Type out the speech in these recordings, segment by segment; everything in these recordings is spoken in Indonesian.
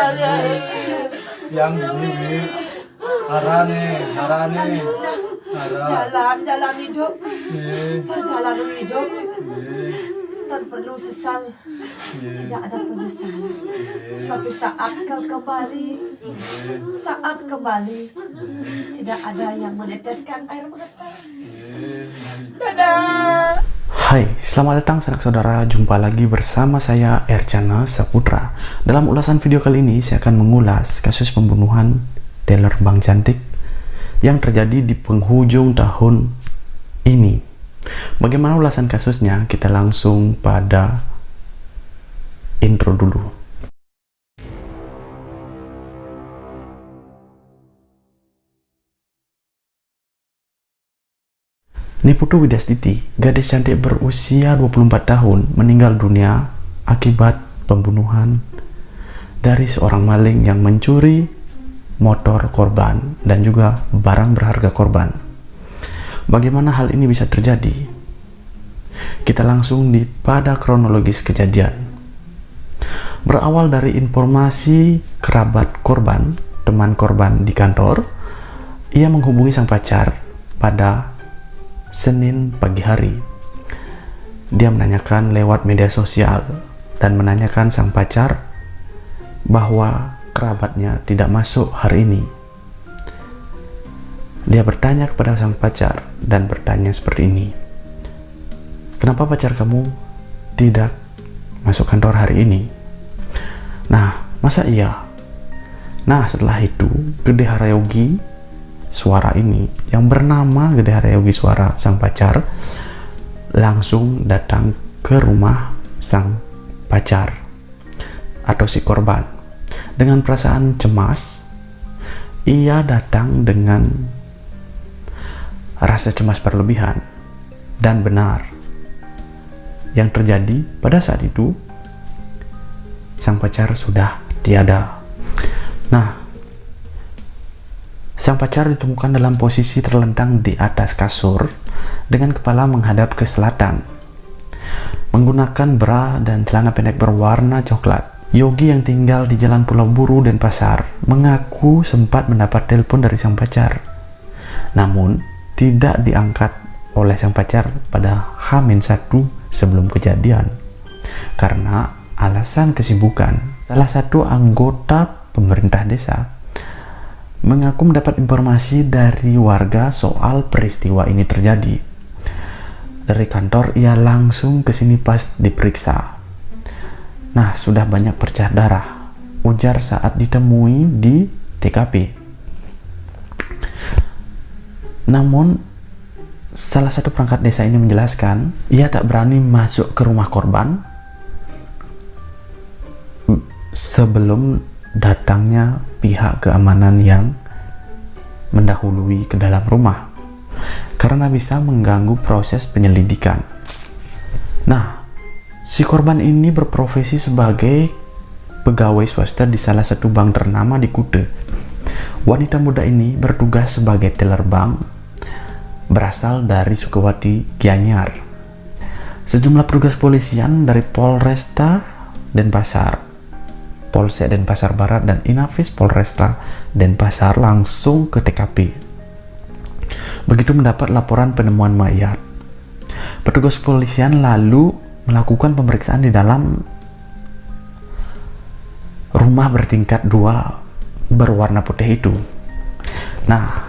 Yang ini arane Jalan hidup, perjalanan hidup tak perlu sesal, tidak ada penyesalan. Suatu saat kau kembali, saat kembali tidak ada yang meneteskan air mata. Dadah. Hai, selamat datang sanak saudara, jumpa lagi bersama saya Ercana Saputra. Dalam ulasan video kali ini saya akan mengulas kasus pembunuhan teller bank cantik yang terjadi di penghujung tahun ini. Bagaimana ulasan kasusnya? Kita langsung pada intro dulu. Niputu Widastiti, gadis cantik berusia 24 tahun, meninggal dunia akibat pembunuhan dari seorang maling yang mencuri motor korban dan juga barang berharga korban. Bagaimana hal ini bisa terjadi? Kita langsung pada kronologis kejadian. Berawal dari informasi kerabat korban, teman korban di kantor, ia menghubungi sang pacar pada Senin pagi hari. Dia menanyakan lewat media sosial dan menanyakan sang pacar bahwa kerabatnya tidak masuk hari ini. Dia bertanya kepada sang pacar dan bertanya seperti ini, kenapa pacar kamu tidak masuk kantor hari ini? Nah, masa iya? Nah, setelah itu Gede Harayogi Suara ini, yang bernama Gede Harayogi Suara, sang pacar, langsung datang ke rumah sang pacar atau si korban. Dengan perasaan cemas, ia datang dengan rasa cemas berlebihan. Dan benar, yang terjadi pada saat itu, sang pacar sudah tiada. Nah, sang pacar ditemukan dalam posisi terlentang di atas kasur dengan kepala menghadap ke selatan, menggunakan bra dan celana pendek berwarna coklat. Yogi yang tinggal di Jalan Pulau Buru, Denpasar, mengaku sempat mendapat telepon dari sang pacar, namun tidak diangkat oleh sang pacar pada H-1 sebelum kejadian karena alasan kesibukan. Salah satu anggota pemerintah desa mengaku mendapat informasi dari warga soal peristiwa ini terjadi. Dari kantor ia langsung ke sini pas diperiksa. Nah, sudah banyak bercak darah, ujar saat ditemui di TKP. Namun, salah satu perangkat desa ini menjelaskan, ia tak berani masuk ke rumah korban sebelum datangnya pihak keamanan yang mendahului ke dalam rumah karena bisa mengganggu proses penyelidikan. Nah, si korban ini berprofesi sebagai pegawai swasta di salah satu bank ternama di Kuta. Wanita muda ini bertugas sebagai teller bank, berasal dari Sukawati, Gianyar. Sejumlah petugas polisian dari Polresta Denpasar, Polsek Denpasar Barat, dan Inafis Polresta Denpasar langsung ke TKP. Begitu mendapat laporan penemuan mayat, petugas polisian lalu melakukan pemeriksaan di dalam rumah bertingkat 2 berwarna putih itu. Nah,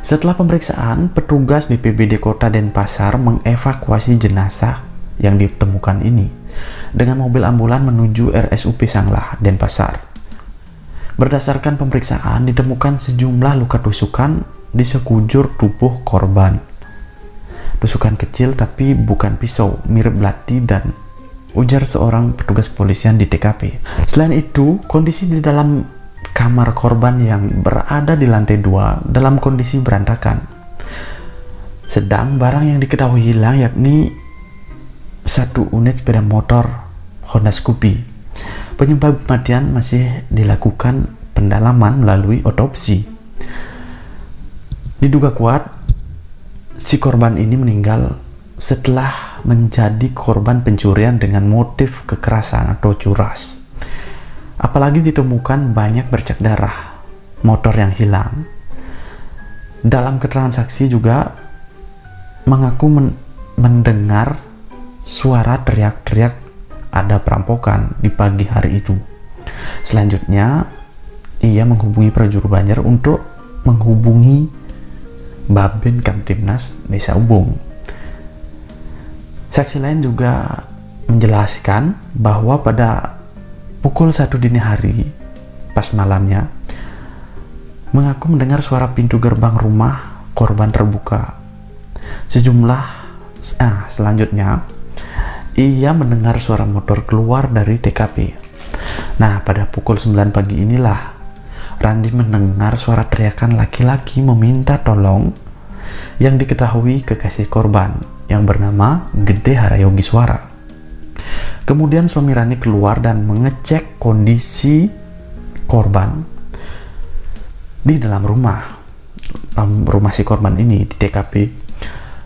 setelah pemeriksaan, petugas BPBD Kota Denpasar mengevakuasi jenazah yang ditemukan ini dengan mobil ambulan menuju RSUP Sanglah, Denpasar. Berdasarkan pemeriksaan, ditemukan sejumlah luka tusukan di sekujur tubuh korban. Tusukan kecil tapi bukan pisau, mirip belati, dan ujar seorang petugas polisian di TKP. Selain itu, kondisi di dalam kamar korban yang berada di lantai 2 dalam kondisi berantakan. Sedang barang yang diketahui hilang yakni 1 unit sepeda motor Honda Scoopy. Penyebab kematian masih dilakukan pendalaman melalui otopsi. Diduga kuat si korban ini meninggal setelah menjadi korban pencurian dengan motif kekerasan atau curas. Apalagi ditemukan banyak bercak darah, motor yang hilang. Dalam keterangan saksi juga mengaku mendengar suara teriak-teriak ada perampokan di pagi hari itu. Selanjutnya, ia menghubungi Prajuru Banjar untuk menghubungi Babin Kamtibnas Desa Ubung. Saksi lain juga menjelaskan bahwa pada pukul 1 dini hari, pas malamnya, mengaku mendengar suara pintu gerbang rumah korban terbuka. Selanjutnya, ia mendengar suara motor keluar dari TKP. Nah, pada pukul 9 pagi inilah Randi mendengar suara teriakan laki-laki meminta tolong yang diketahui kekasih korban yang bernama Gede Harayogiswara. Kemudian suami Rani keluar dan mengecek kondisi korban di dalam rumah si korban ini di TKP.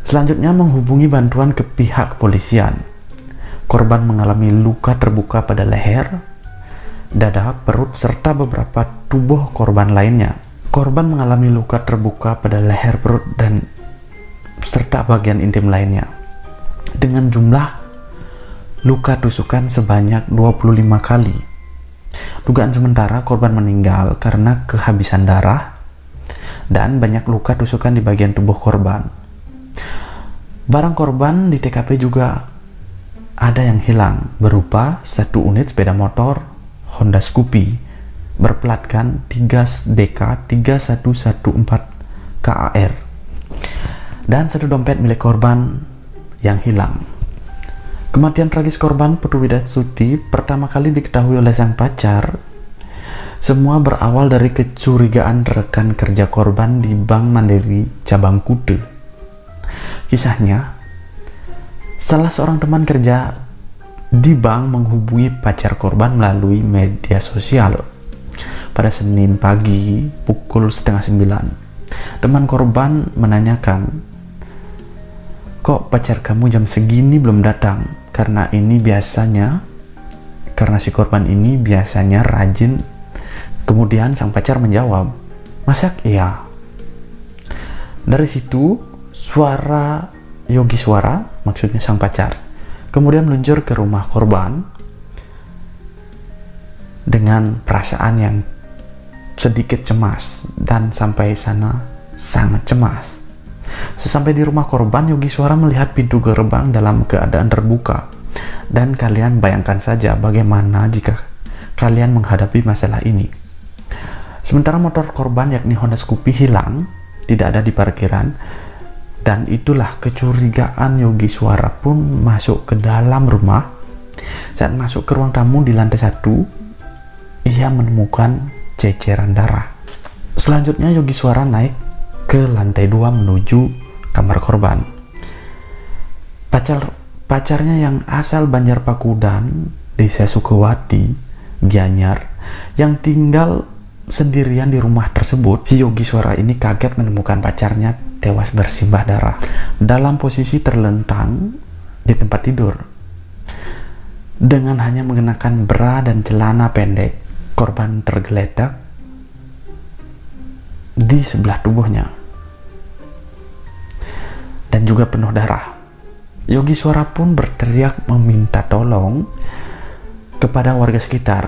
Selanjutnya menghubungi bantuan ke pihak kepolisian. Korban mengalami luka terbuka pada leher, dada, perut, serta beberapa tubuh korban lainnya. Korban mengalami luka terbuka pada leher, perut, dan serta bagian intim lainnya. Dengan jumlah luka tusukan sebanyak 25 kali. Dugaan sementara korban meninggal karena kehabisan darah dan banyak luka tusukan di bagian tubuh korban. Barang korban di TKP juga ada yang hilang, berupa 1 unit sepeda motor Honda Scoopy berplatkan 3DK3114 KAR dan 1 dompet milik korban yang hilang. Kematian tragis korban Putu Widasuti pertama kali diketahui oleh sang pacar. Semua berawal dari kecurigaan rekan kerja korban di Bank Mandiri Cabang Kute. Kisahnya, salah seorang teman kerja di bank menghubungi pacar korban melalui media sosial. Pada Senin pagi pukul 8:30, teman korban menanyakan, "Kok pacar kamu jam segini belum datang?" Karena si korban ini biasanya rajin. Kemudian sang pacar menjawab, "Masak iya." Dari situ suara Yogiswara, maksudnya sang pacar, kemudian meluncur ke rumah korban dengan perasaan yang sedikit cemas, dan sampai sana sangat cemas. Sesampai di rumah korban, Yogiswara melihat pintu gerbang dalam keadaan terbuka. Dan kalian bayangkan saja bagaimana jika kalian menghadapi masalah ini. Sementara motor korban yakni Honda Scoopy hilang, tidak ada di parkiran, dan itulah kecurigaan Yogiswara pun masuk ke dalam rumah. Saat masuk ke ruang tamu di lantai 1, ia menemukan ceceran darah. Selanjutnya Yogiswara naik ke lantai 2 menuju kamar korban. Pacarnya yang asal Banjar Pakudan, Desa Sukawati, Gianyar, yang tinggal sendirian di rumah tersebut. Si Yogiswara ini kaget menemukan pacarnya tewas bersimbah darah dalam posisi terlentang di tempat tidur dengan hanya mengenakan bra dan celana pendek. Korban tergeletak di sebelah tubuhnya dan juga penuh darah. Yogiswara pun berteriak meminta tolong kepada warga sekitar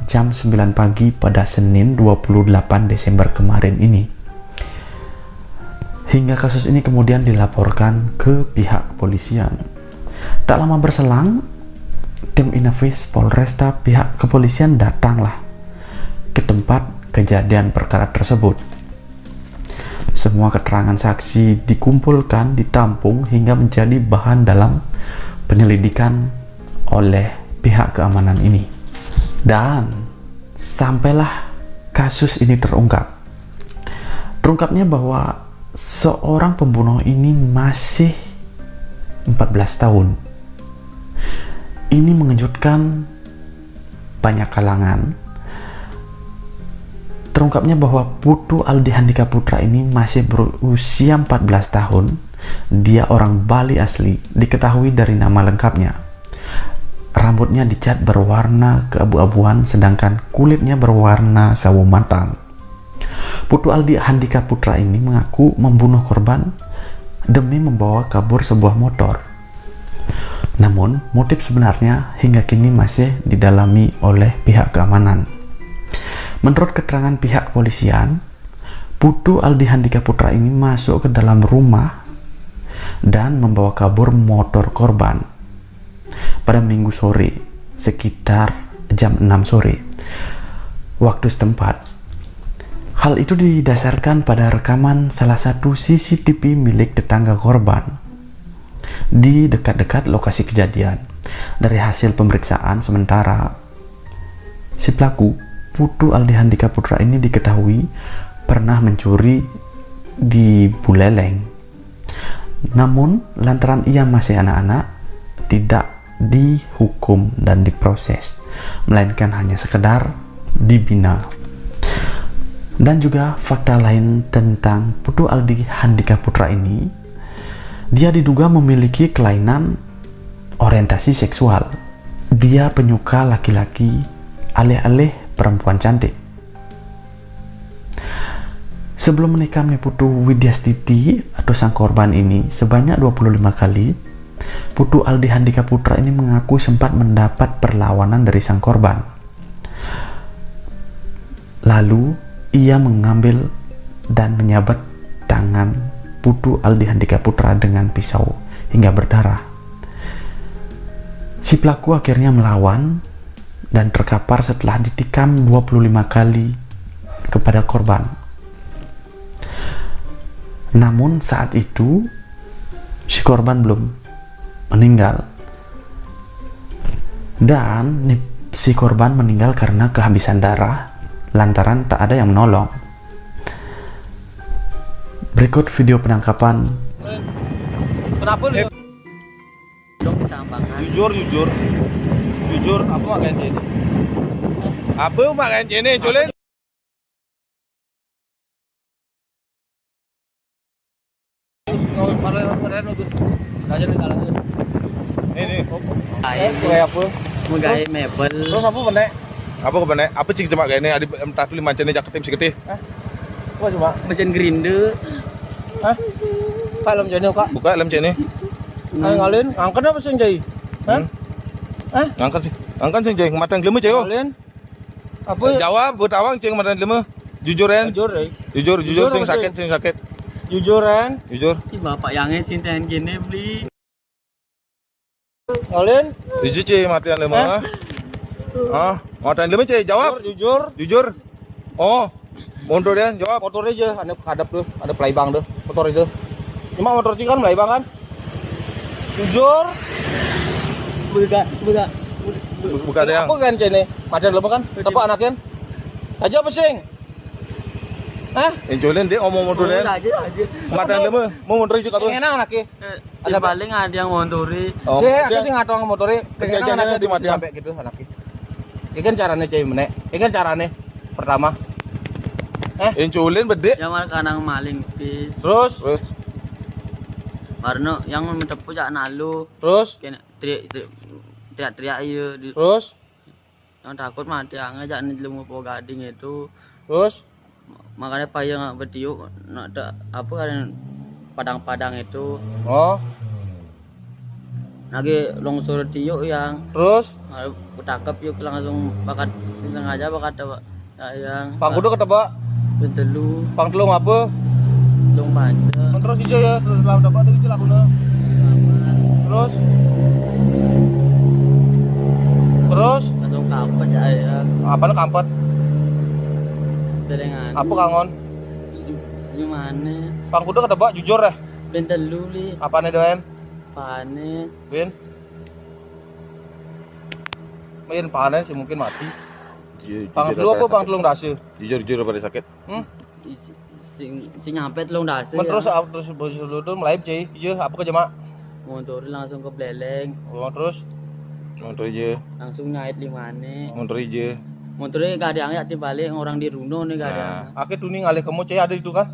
jam 9 pagi pada Senin 28 Desember kemarin ini. Hingga kasus ini kemudian dilaporkan ke pihak kepolisian. Tak lama berselang, tim Inavis Polresta pihak kepolisian datanglah ke tempat kejadian perkara tersebut. Semua keterangan saksi dikumpulkan, ditampung hingga menjadi bahan dalam penyelidikan oleh pihak keamanan ini. Dan sampailah kasus ini terungkap. Terungkapnya bahwa seorang pembunuh ini masih 14 tahun. Ini mengejutkan banyak kalangan. Terungkapnya bahwa Putu Aldi Handika Putra ini masih berusia 14 tahun. Dia orang Bali asli, diketahui dari nama lengkapnya rambutnya dicat berwarna keabu-abuan sedangkan kulitnya berwarna sawo matang. Putu Aldi Handika Putra ini mengaku membunuh korban demi membawa kabur sebuah motor. Namun, motif sebenarnya hingga kini masih didalami oleh pihak keamanan. Menurut keterangan pihak kepolisian, Putu Aldi Handika Putra ini masuk ke dalam rumah dan membawa kabur motor korban pada Minggu sore sekitar jam 6 sore waktu setempat. Hal itu didasarkan pada rekaman salah satu CCTV milik tetangga korban di dekat-dekat lokasi kejadian. Dari hasil pemeriksaan sementara, si pelaku Putu Aldi Handika Putra ini diketahui pernah mencuri di Buleleng. Namun lantaran ia masih anak-anak, tidak dihukum dan diproses, melainkan hanya sekedar dibina. Dan juga fakta lain tentang Putu Aldi Handika Putra ini, dia diduga memiliki kelainan orientasi seksual. Dia penyuka laki-laki alih-alih perempuan cantik. Sebelum menikam Putu Widyastiti atau sang korban ini sebanyak 25 kali, Putu Aldi Handika Putra ini mengaku sempat mendapat perlawanan dari sang korban. Lalu ia mengambil dan menyabat tangan Putu Aldi Handika Putra dengan pisau hingga berdarah. Si pelaku akhirnya melawan dan terkapar setelah ditikam 25 kali kepada korban. Namun saat itu si korban belum meninggal, dan si korban meninggal karena kehabisan darah lantaran tak ada yang menolong. Berikut video penangkapan. Kenapa lu? Dong disampaikan. Jujur, apa mak ganti ini? Apa mak ganti ini, Julen? Ini. Kayak apa? Menggai mebel. Terus apa benek? Apa benek? Apa cik cuma kayak ini? Ada tapi macam ni jaket tim sikit. Apa cuma? Mesin grinder. Hah? Kak lem jani kak? Buka lem cik ni. Ay ngalin, angkat apa sing jai? Hah? Hah? Angkat sing jeng matang lemu cik. Ngalin? Apa? Jawab buat awang cik matang lemu. Jujur kan? Jujur sing sakit. Jujur kan? Jujur. Si bapak yangnya sinten gini beli. Ngalin? Jujur cik matang lemu. Matang lemu cik jawab. Jujur. Oh. Mundur dia jawab. Motor aja, ada hadap tuh, ada pelaybang tuh, motor itu. Cuma motor sih kan pelaybang kan? Jujur. Buka ada yang. Apa kan cene? Madan lemu kan? Apa anaknya? Aja apa sing? Hah? Julen dia omong mundur dia. Aja. Matang lemu mau mundur juga tuh. Enak anaknya. Ada paling ada yang monturi. Si, aku sih ngatong motornya. Kerjanya Pengen anaknya di mati. sampai gitu anaknya. Ini kan caranya cewek menek. Ini kan caranya pertama. Julen bedek. Yang malah kanang maling pis. Terus, Warno yang mentepu jak nalu. terus, Kena teriak iya. terus, Yang takut mati angin jak nilemu po gading itu. terus. Makanya payah bertiup nak ada apa kan padang-padang itu. Oh, Lagi longsor tiup yang terus. ketangkep yuk langsung bakat sengaja bakat yang Pang kudu ketebak. Bentelu, Pang telung apa? long baca, Terus hijau ya, terus lawan dapat itu lakuna. Terus, langsung kampet ya, apa lu kampet? telengan. Apa kangon? Gimana? Pang kudu ketebak jujur ya. Bentelu li, Apa nih doen? pane, Win? Main panen sih mungkin mati. Pang telu apa pang telung dasi? Jujur pada sakit. sing nyampe long dasi. Terus bos lu tuh melayu cuy. Iya, apa ke jemaah? Motor langsung ke beleng, Oh, terus Mundur aja. langsung nyait limane. Mundur aja. Motornya gak ada angin balik orang di Runo nih gak ada. akhir tuning ngalih kamu cuy ada itu kan?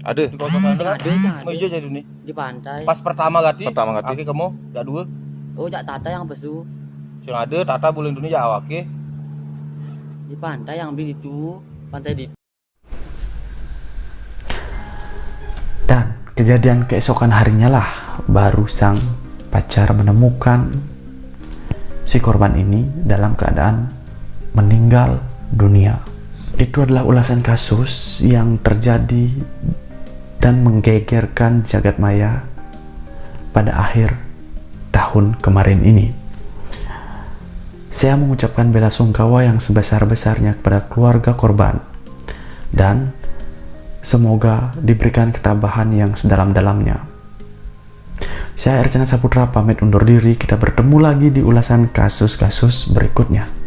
Ada. Di kota kan? Ada. Mau hijau jadi nih. Di pantai. Pas pertama gati. Pertama gati. Akhir kamu gak dua. Oh jak tata yang besu. Yang ada tata bulan dunia Jawa ke. Di pantai yang ambil itu, pantai di. Dan kejadian keesokan harinya lah baru sang pacar menemukan si korban ini dalam keadaan meninggal dunia. Itu adalah ulasan kasus yang terjadi dan menggegerkan jagat maya pada akhir tahun kemarin ini. Saya mengucapkan bela sungkawa yang sebesar-besarnya kepada keluarga korban dan semoga diberikan ketabahan yang sedalam-dalamnya. Saya Ercana Saputra pamit undur diri. Kita bertemu lagi di ulasan kasus-kasus berikutnya.